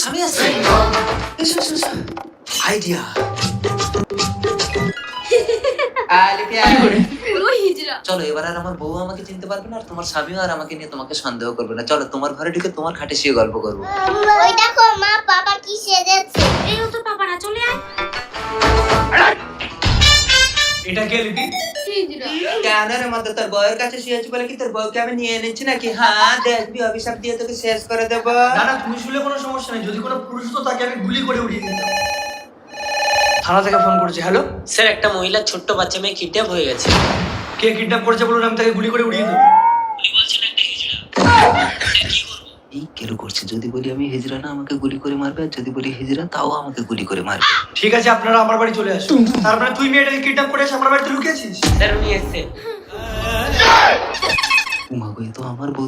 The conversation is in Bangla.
স্বামী আসছে। আইডিয়া। চলো এবার আর আমার বউ আমাকে চিনতে পারবে না, আর তোমার স্বামীও আর আমাকে নিয়ে তোমাকে সন্দেহ করবে না। চলো তোমার ঘরে ঢুকে তোমার খাটে শুয়ে গল্প করবো। ওই দেখো মা, বাবা কি সেজেছে। এই তো বাবা না, চলে আয়। এটা কে লিপি? কেন রে মতো তোর বউয়ের কাছে শুয়েছি বলে কি তোর বউকে আমি নিয়ে এনেছি নাকি? হ্যাঁ দেখবি অভিশাপ দিয়ে তোকে শেষ করে দেবো। না না, তুমি শুলে কোনো সমস্যা নেই, যদি কোনো পুরুষ হতো তাকে আমি গুলি করে উড়িয়ে দিতাম। থানা থেকে ফোন করেছে। হ্যালো স্যার, একটা মহিলার ছোট্ট বাচ্চা মেয়ে কিডন্যাপ হয়ে গেছে। কে কিডন্যাপ করেছে বলুন, আমি তাকে গুলি করে উড়িয়ে দেবো। উনি বলছেন একটা হিজড়া। কি করবো? এই কেন করছে? যদি বলি আমি হিজড়া না আমাকে গুলি করে মারবে, আর যদি বলি হিজড়া তাও আমাকে গুলি করে মারবে। ঠিক আছে, আপনারা আমার বাড়ি চলে আসুন। তার মানে তুই মেয়েটাকে কিডন্যাপ করে এসে আমার বাড়িতে লুকিয়েছিস? স্যার উনি এসছে। উমা গো, এ তো আমার বউ।